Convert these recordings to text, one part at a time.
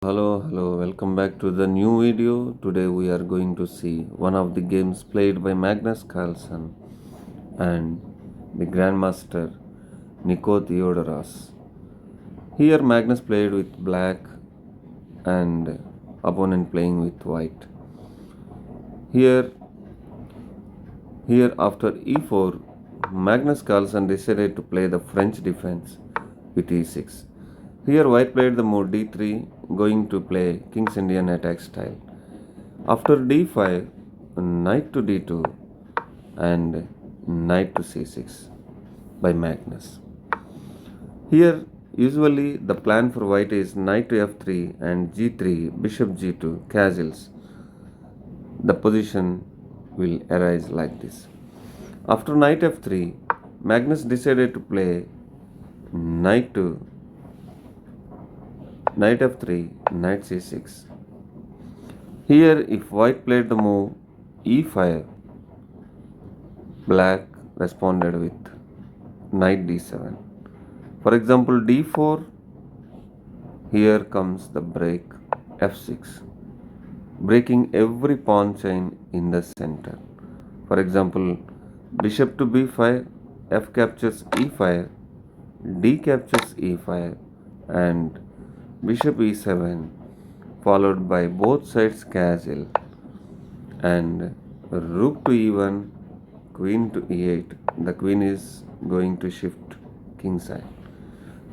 Hello, welcome back to the new video. Today we are going to see one of the games played by Magnus Carlsen and the Grandmaster Nico Theodoros. Here Magnus played with black and opponent playing with white. Here, here after e4, Magnus Carlsen decided to play the French defense with e6. Here white played the move d3, going to play King's Indian attack style. After d5, knight to d2 and knight to c6 by Magnus. Here, usually the plan for white is knight to f3 and g3, bishop g2, castles. The position will arise like this. After knight f3, Magnus decided to play knight to knight f3, knight c6. Here, if white played the move e5, black responded with knight d7. For example, d4, here comes the break f6, breaking every pawn chain in the center. For example, bishop to b5, f captures e5, d captures e5, and bishop e7, followed by both sides castle, and rook to e1, queen to e8. The queen is going to shift king side.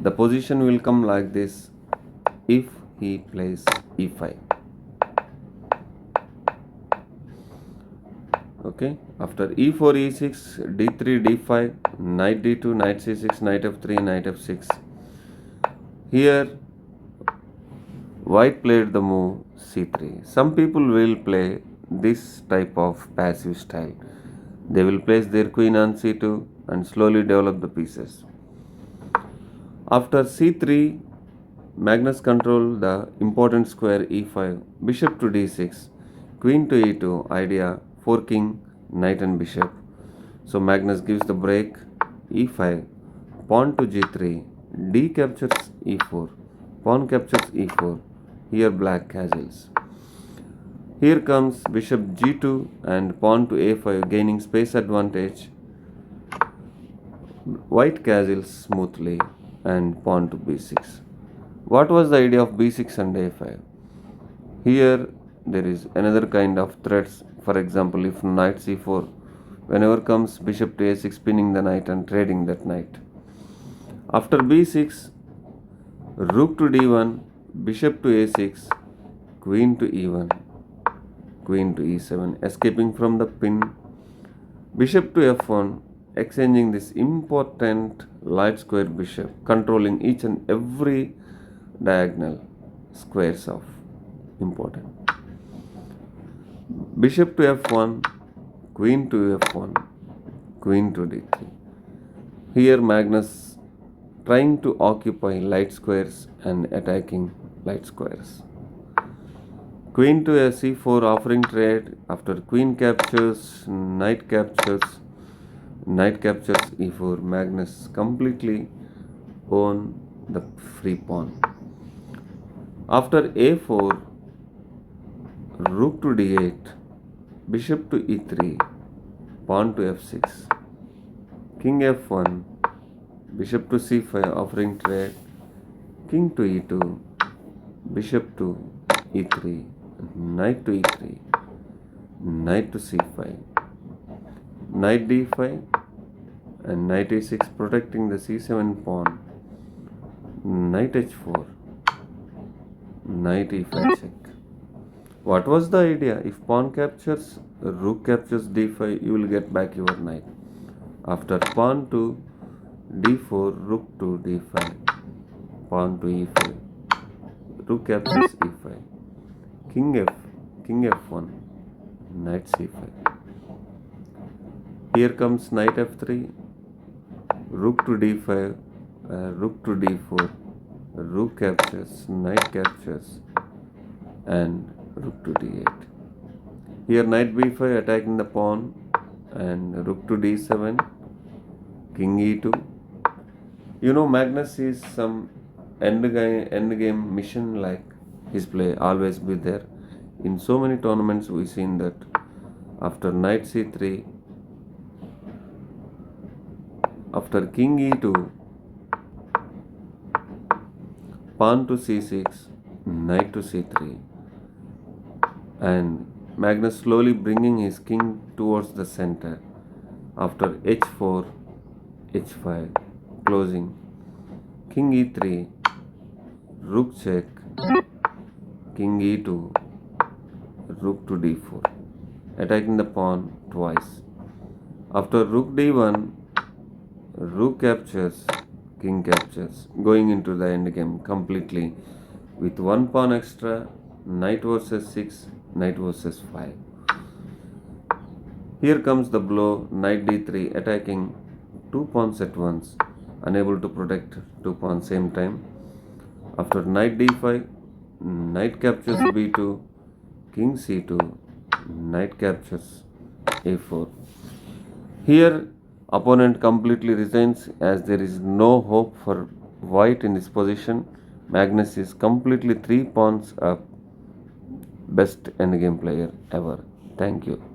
The position will come like this if he plays e5. Okay, after e4, e6, d3, d5, knight d2, knight c6, knight f3, knight f6. Here white played the move c3. Some people will play this type of passive style. They will place their queen on c2 and slowly develop the pieces. After c3, Magnus controlled the important square e5, bishop to d6, queen to e2, idea forking knight and bishop. So Magnus gives the break e5, pawn to g3, d captures e4, pawn captures e4. Here black castles. Here comes bishop g2 and pawn to a5, gaining space advantage. White castles smoothly and pawn to b6. What was the idea of b6 and a5? Here there is another kind of threats. For example, if knight c4, whenever comes bishop to a6, pinning the knight and trading that knight. After b6, rook to d1, bishop to a6, queen to e1, queen to e7, escaping from the pin, bishop to f1, exchanging this important light square bishop, controlling each and every diagonal squares of important. Bishop to f1, queen to f1, queen to d3. Here Magnus trying to occupy light squares and attacking light squares. Queen to a c4, offering trade. After queen captures, knight captures e4. Magnus completely own the free pawn. After a4, rook to d8, bishop to e3, pawn to f6, king f1, bishop to c5, offering trade, king to e2, bishop to e3, knight to e3, knight to c5, knight d5, and knight e6, protecting the c7 pawn, knight h4, knight e5 check. What was the idea? If pawn captures, rook captures d5, you will get back your knight. After pawn to d4, rook to d5, pawn to e5, rook captures e5, king f1, knight c5. Here comes knight f3, rook to d5, rook to d4, rook captures, knight captures, and rook to d8. Here knight b5, attacking the pawn, and rook to d7, king e2. Magnus is some end game mission like his play always be there. In so many tournaments we seen that after knight c3, after king e2, pawn to c6, knight to c3, and Magnus slowly bringing his king towards the center. After h4, h5, closing, king e3, rook check, king e2, rook to d4, attacking the pawn twice. After rook d1, rook captures, king captures, going into the endgame completely with one pawn extra, knight versus 6, knight versus 5. Here comes the blow, knight d3, attacking two pawns at once, unable to protect two pawns same time. After knight d5, knight captures b2, king c2, knight captures a4. Here, opponent completely resigns as there is no hope for white in this position. Magnus is completely 3 pawns up. Best endgame player ever. Thank you.